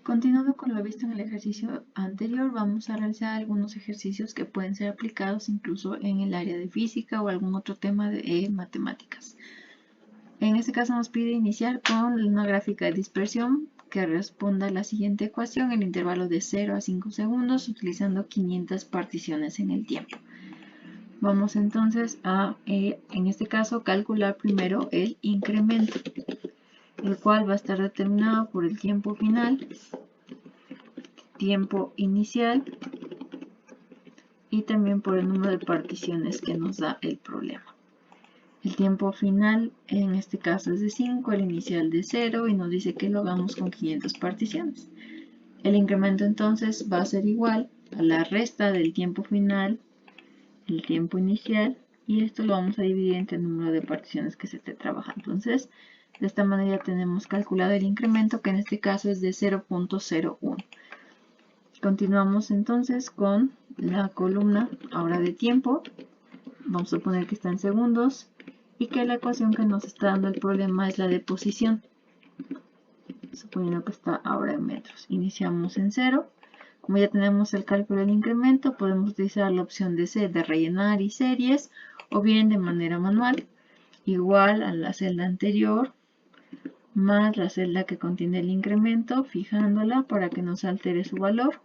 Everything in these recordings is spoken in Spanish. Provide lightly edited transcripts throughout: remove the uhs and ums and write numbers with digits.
Continuando con lo visto en el ejercicio anterior, vamos a realizar algunos ejercicios que pueden ser aplicados incluso en el área de física o algún otro tema de matemáticas. En este caso nos pide iniciar con una gráfica de dispersión que responda a la siguiente ecuación en el intervalo de 0 a 5 segundos utilizando 500 particiones en el tiempo. Vamos entonces a, en este caso, calcular primero el incremento, el cual va a estar determinado por el tiempo final, tiempo inicial y también por el número de particiones que nos da el problema. El tiempo final en este caso es de 5, el inicial de 0 y nos dice que lo hagamos con 500 particiones. El incremento entonces va a ser igual a la resta del tiempo final, el tiempo inicial, y esto lo vamos a dividir entre el número de particiones que se esté trabajando. Entonces, de esta manera tenemos calculado el incremento, que en este caso es de 0.01. Continuamos entonces con la columna ahora de tiempo. Vamos a poner que está en segundos y que la ecuación que nos está dando el problema es la de posición, suponiendo que está ahora en metros. Iniciamos en 0. Como ya tenemos el cálculo del incremento, podemos utilizar la opción de C de rellenar y series, o bien de manera manual, igual a la celda anterior, más la celda que contiene el incremento, fijándola para que no se altere su valor.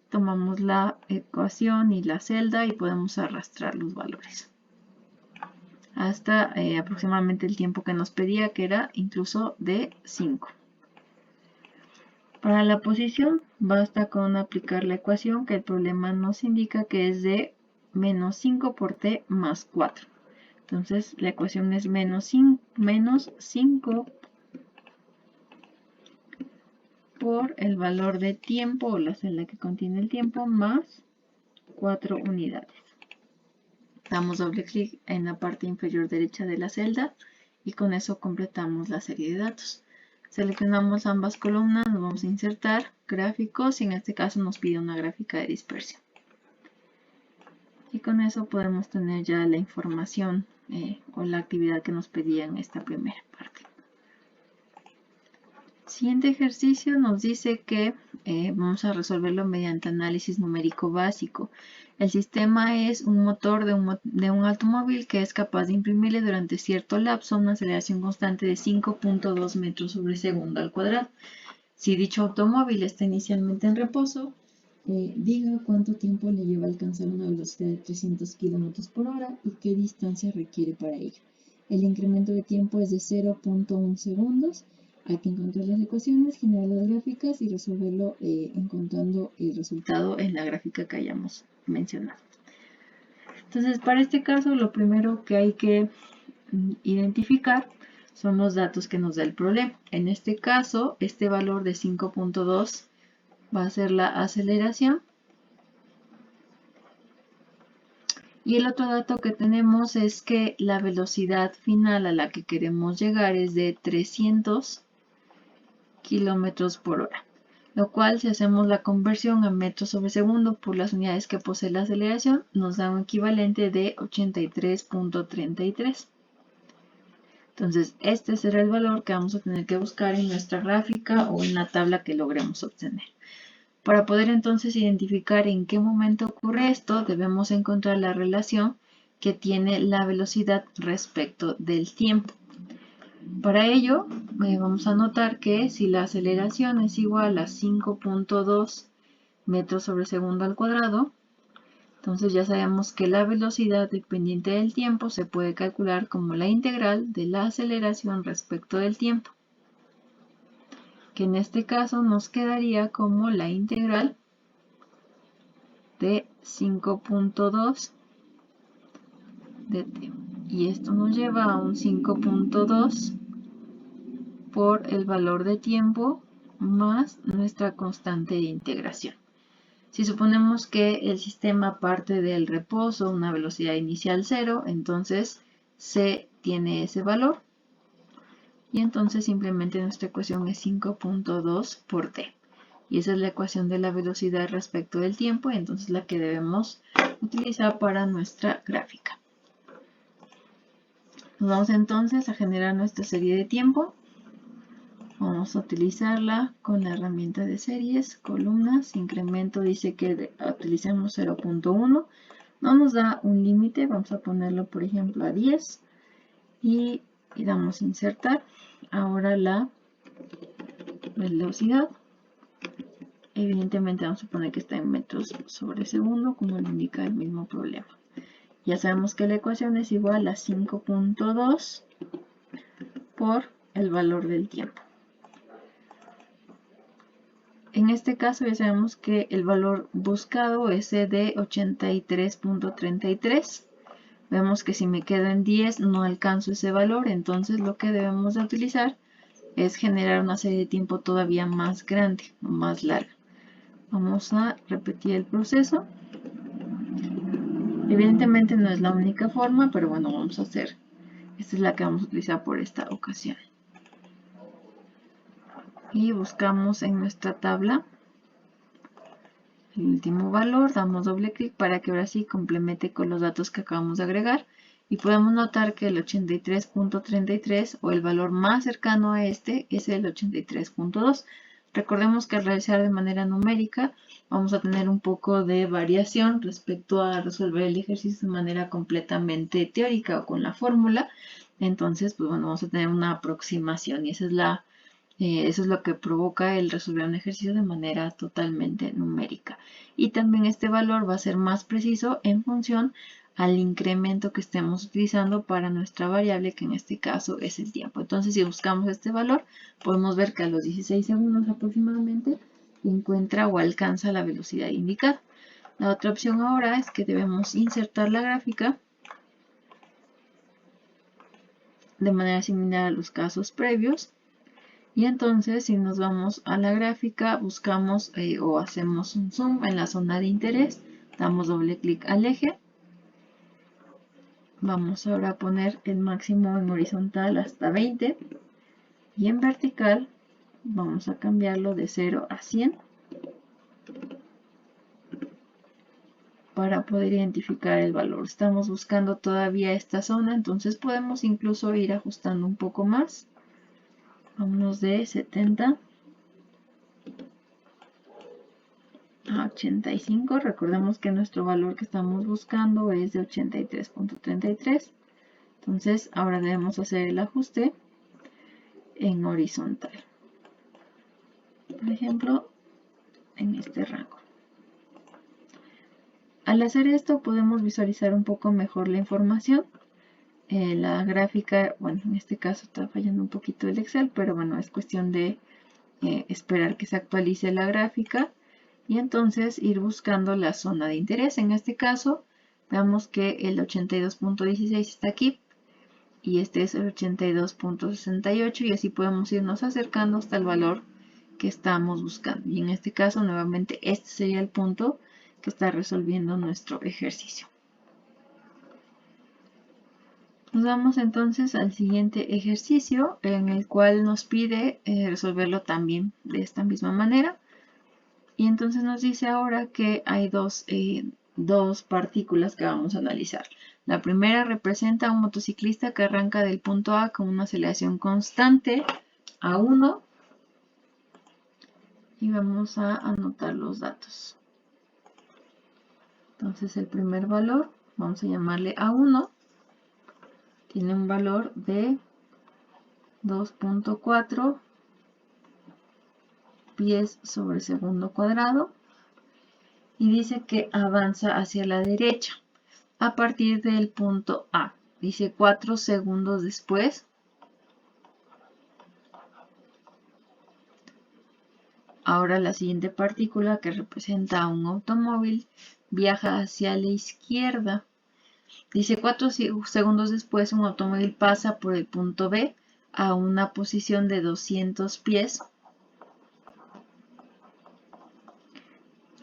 Tomamos la ecuación y la celda y podemos arrastrar los valores hasta aproximadamente el tiempo que nos pedía, que era incluso de 5. Para la posición basta con aplicar la ecuación que el problema nos indica que es de menos 5 por t más 4. Entonces la ecuación es menos 5 por el valor de tiempo o la celda que contiene el tiempo más 4 unidades. Damos doble clic en la parte inferior derecha de la celda y con eso completamos la serie de datos. Seleccionamos ambas columnas, nos vamos a insertar gráficos y en este caso nos pide una gráfica de dispersión. Y con eso podemos tener ya la información o la actividad que nos pedía en esta primera parte. Siguiente ejercicio nos dice que vamos a resolverlo mediante análisis numérico básico. El sistema es un motor de un automóvil que es capaz de imprimirle durante cierto lapso una aceleración constante de 5.2 metros sobre segundo al cuadrado. Si dicho automóvil está inicialmente en reposo, diga cuánto tiempo le lleva a alcanzar una velocidad de 300 km por hora y qué distancia requiere para ello. El incremento de tiempo es de 0.1 segundos. Hay que encontrar las ecuaciones, generar las gráficas y resolverlo encontrando el resultado en la gráfica que hayamos mencionado. Entonces, para este caso, lo primero que hay que identificar son los datos que nos da el problema. En este caso, este valor de 5.2 va a ser la aceleración. Y el otro dato que tenemos es que la velocidad final a la que queremos llegar es de 300 kilómetros por hora, lo cual si hacemos la conversión a metros sobre segundo por las unidades que posee la aceleración, nos da un equivalente de 83.33. Entonces, este será el valor que vamos a tener que buscar en nuestra gráfica o en la tabla que logremos obtener. Para poder entonces identificar en qué momento ocurre esto, debemos encontrar la relación que tiene la velocidad respecto del tiempo. Para ello, vamos a notar que si la aceleración es igual a 5.2 metros sobre segundo al cuadrado, entonces ya sabemos que la velocidad dependiente del tiempo se puede calcular como la integral de la aceleración respecto del tiempo, que en este caso nos quedaría como la integral de 5.2 de t. Y esto nos lleva a un 5.2 por el valor de tiempo más nuestra constante de integración. Si suponemos que el sistema parte del reposo, una velocidad inicial 0, entonces C tiene ese valor. Y entonces simplemente nuestra ecuación es 5.2 por t. Y esa es la ecuación de la velocidad respecto del tiempo, y entonces la que debemos utilizar para nuestra gráfica. Nos vamos entonces a generar nuestra serie de tiempo. Vamos a utilizarla con la herramienta de series, columnas, incremento dice que utilicemos 0.1. No nos da un límite, vamos a ponerlo por ejemplo a 10 y damos insertar. Ahora la velocidad, evidentemente vamos a poner que está en metros sobre segundo, como lo indica el mismo problema. Ya sabemos que la ecuación es igual a 5.2 por el valor del tiempo. En este caso ya sabemos que el valor buscado es de 83.33. Vemos que si me quedo en 10 no alcanzo ese valor, entonces lo que debemos de utilizar es generar una serie de tiempo todavía más grande, más larga. Vamos a repetir el proceso. Evidentemente no es la única forma, pero bueno, vamos a hacer. Esta es la que vamos a utilizar por esta ocasión. Y buscamos en nuestra tabla el último valor, damos doble clic para que ahora sí complemente con los datos que acabamos de agregar. Y podemos notar que el 83.33 o el valor más cercano a este es el 83.2. Recordemos que al realizar de manera numérica vamos a tener un poco de variación respecto a resolver el ejercicio de manera completamente teórica o con la fórmula. Entonces, pues bueno, vamos a tener una aproximación y esa es eso es lo que provoca el resolver un ejercicio de manera totalmente numérica. Y también este valor va a ser más preciso en función al incremento que estemos utilizando para nuestra variable, que en este caso es el tiempo. Entonces, si buscamos este valor, podemos ver que a los 16 segundos aproximadamente encuentra o alcanza la velocidad indicada. La otra opción ahora es que debemos insertar la gráfica de manera similar a los casos previos. Y entonces, si nos vamos a la gráfica, buscamos o hacemos un zoom en la zona de interés, damos doble clic al eje. Vamos ahora a poner el máximo en horizontal hasta 20 y en vertical vamos a cambiarlo de 0 a 100 para poder identificar el valor. Estamos buscando todavía esta zona, entonces podemos incluso ir ajustando un poco más. Vámonos de 70 a 85. Recordemos que nuestro valor que estamos buscando es de 83.33. Entonces ahora debemos hacer el ajuste en horizontal. Por ejemplo, en este rango. Al hacer esto podemos visualizar un poco mejor la información. La gráfica, bueno, en este caso está fallando un poquito el Excel, pero bueno, es cuestión de esperar que se actualice la gráfica y entonces ir buscando la zona de interés. En este caso, veamos que el 82.16 está aquí y este es el 82.68 y así podemos irnos acercando hasta el valor que estamos buscando. Y en este caso, nuevamente, este sería el punto que está resolviendo nuestro ejercicio. Nos vamos entonces al siguiente ejercicio en el cual nos pide resolverlo también de esta misma manera. Y entonces nos dice ahora que hay dos partículas que vamos a analizar. La primera representa a un motociclista que arranca del punto A con una aceleración constante a 1. Y vamos a anotar los datos. Entonces el primer valor, vamos a llamarle A1. Tiene un valor de 2.4 pies sobre segundo cuadrado y dice que avanza hacia la derecha a partir del punto A. Dice 4 segundos después. Ahora la siguiente partícula, que representa a un automóvil, viaja hacia la izquierda. Dice 4 segundos después un automóvil pasa por el punto B a una posición de 200 pies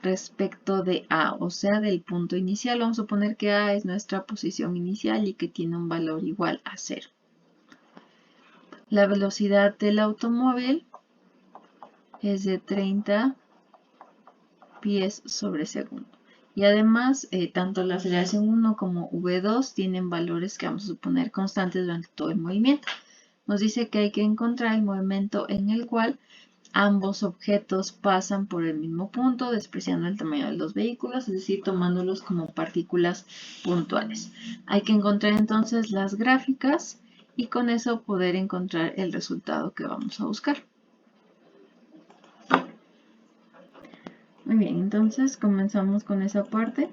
respecto de A, o sea, del punto inicial. Vamos a suponer que A es nuestra posición inicial y que tiene un valor igual a 0. La velocidad del automóvil es de 30 pies sobre segundo. Y además, tanto la aceleración 1 como V2 tienen valores que vamos a suponer constantes durante todo el movimiento. nos dice que hay que encontrar el momento en el cual ambos objetos pasan por el mismo punto, despreciando el tamaño de los vehículos, es decir, tomándolos como partículas puntuales. Hay que encontrar entonces las gráficas y con eso poder encontrar el resultado que vamos a buscar. Muy bien, entonces comenzamos con esa parte.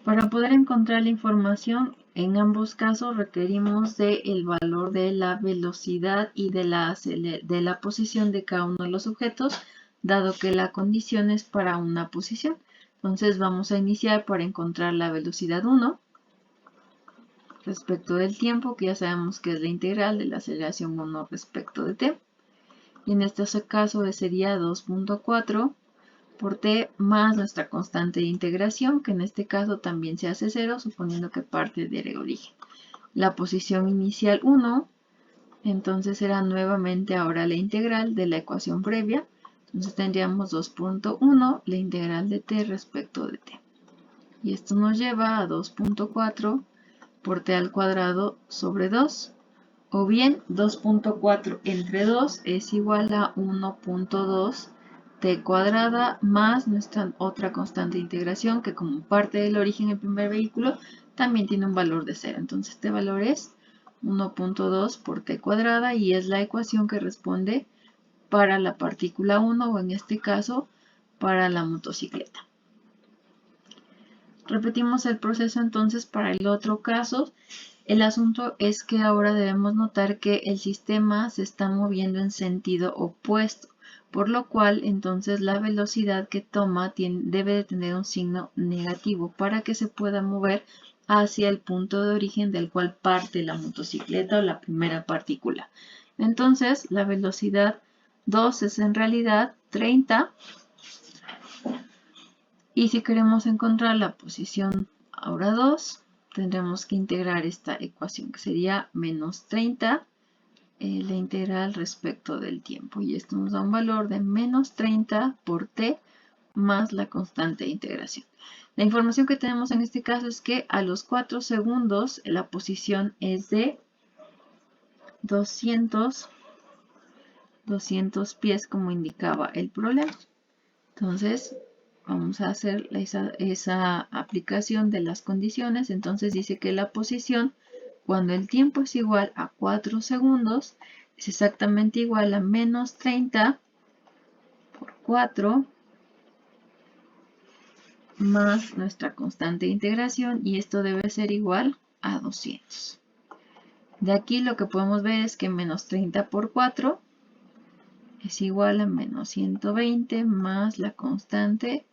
Para poder encontrar la información, en ambos casos requerimos del valor de la velocidad y de la posición de cada uno de los objetos, dado que la condición es para una posición. Entonces vamos a iniciar por encontrar la velocidad 1 respecto del tiempo, que ya sabemos que es la integral de la aceleración 1 respecto de t. Y en este caso sería 2.4 por t más nuestra constante de integración, que en este caso también se hace 0, suponiendo que parte del origen. La posición inicial 1, entonces será nuevamente ahora la integral de la ecuación previa. Entonces tendríamos 2.1, la integral de t respecto de t. Y esto nos lleva a 2.4 por t al cuadrado sobre 2. O bien 2.4 entre 2 es igual a 1.2 t cuadrada más nuestra otra constante de integración, que como parte del origen del primer vehículo también tiene un valor de 0. Entonces este valor es 1.2 por t cuadrada y es la ecuación que responde para la partícula 1 o en este caso para la motocicleta. Repetimos el proceso entonces para el otro caso. El asunto es que ahora debemos notar que el sistema se está moviendo en sentido opuesto, por lo cual entonces la velocidad que toma debe de tener un signo negativo para que se pueda mover hacia el punto de origen del cual parte la motocicleta o la primera partícula. Entonces la velocidad 2 es en realidad 30. Y si queremos encontrar la posición ahora 2, tendremos que integrar esta ecuación, que sería menos 30, la integral respecto del tiempo. Y esto nos da un valor de menos 30 por t más la constante de integración. La información que tenemos en este caso es que a los 4 segundos la posición es de 200 pies, como indicaba el problema. Entonces, vamos a hacer esa aplicación de las condiciones. Entonces dice que la posición, cuando el tiempo es igual a 4 segundos, es exactamente igual a menos 30 por 4 más nuestra constante de integración, y esto debe ser igual a 200. De aquí lo que podemos ver es que menos 30 por 4 es igual a menos 120 más la constante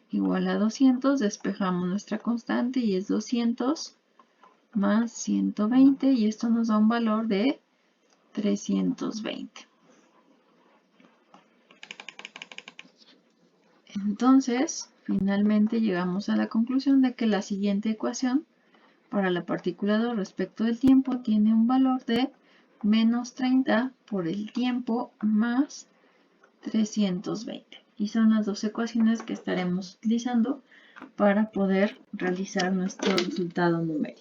igual a 200, despejamos nuestra constante y es 200 más 120 y esto nos da un valor de 320. Entonces, finalmente llegamos a la conclusión de que la siguiente ecuación para la partícula 2 respecto del tiempo tiene un valor de menos 30 por el tiempo más 320. Y son las dos ecuaciones que estaremos utilizando para poder realizar nuestro resultado numérico.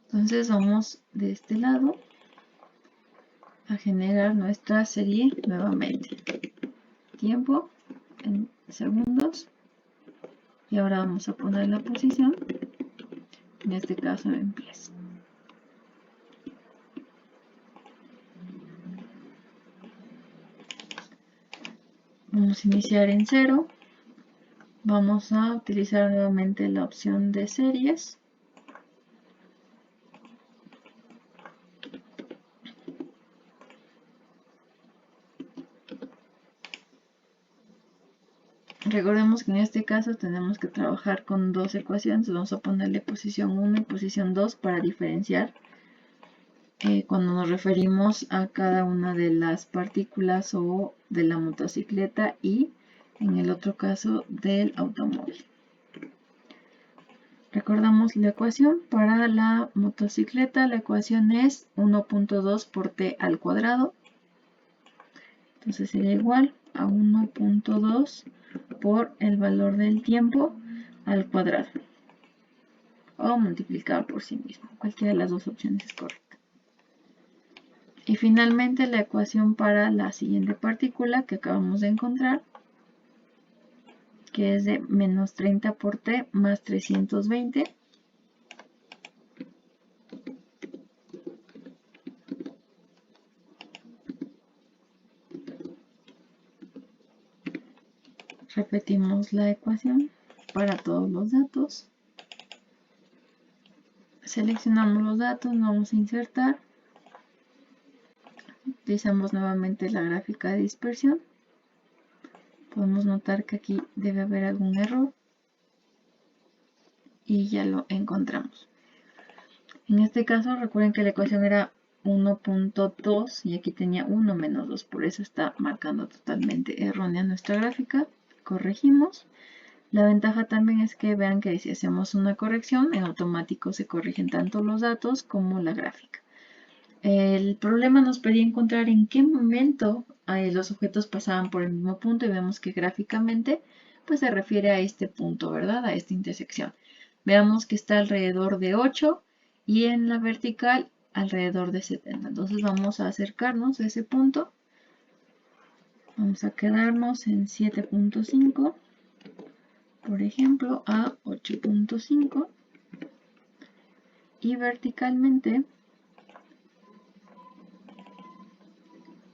Entonces vamos de este lado a generar nuestra serie nuevamente. Tiempo en segundos. Y ahora vamos a poner la posición, en este caso en pies. Vamos a iniciar en 0. Vamos a utilizar nuevamente la opción de series. Recordemos que en este caso tenemos que trabajar con dos ecuaciones. Vamos a ponerle posición 1 y posición 2 para diferenciar cuando nos referimos a cada una de las partículas o de la motocicleta y en el otro caso del automóvil. Recordamos la ecuación para la motocicleta. La ecuación es 1.2 por t al cuadrado. Entonces sería igual a 1.2 por el valor del tiempo al cuadrado. o multiplicar por sí mismo. Cualquiera de las dos opciones es correcta. Y finalmente la ecuación para la siguiente partícula que acabamos de encontrar, que es de menos 30 por t más 320. Repetimos la ecuación para todos los datos. Seleccionamos los datos, vamos a insertar. Utilizamos nuevamente la gráfica de dispersión. Podemos notar que aquí debe haber algún error. Y ya lo encontramos. En este caso, recuerden que la ecuación era 1.2 y aquí tenía 1 menos 2. Por eso está marcando totalmente errónea nuestra gráfica. Corregimos. La ventaja también es que vean que si hacemos una corrección, en automático se corrigen tanto los datos como la gráfica. El problema nos pedía encontrar en qué momento los objetos pasaban por el mismo punto y vemos que gráficamente pues se refiere a este punto, ¿verdad? A esta intersección. Veamos que está alrededor de 8 y en la vertical alrededor de 70. Entonces vamos a acercarnos a ese punto. Vamos a quedarnos en 7.5. Por ejemplo, a 8.5 y verticalmente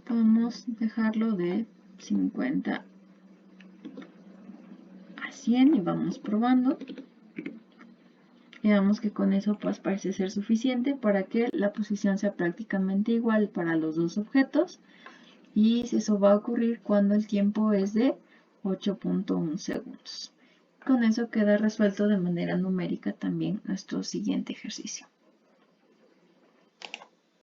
podemos dejarlo de 50 a 100 y vamos probando. Y vemos que con eso pues parece ser suficiente para que la posición sea prácticamente igual para los dos objetos. Y eso va a ocurrir cuando el tiempo es de 8.1 segundos. Con eso queda resuelto de manera numérica también nuestro siguiente ejercicio.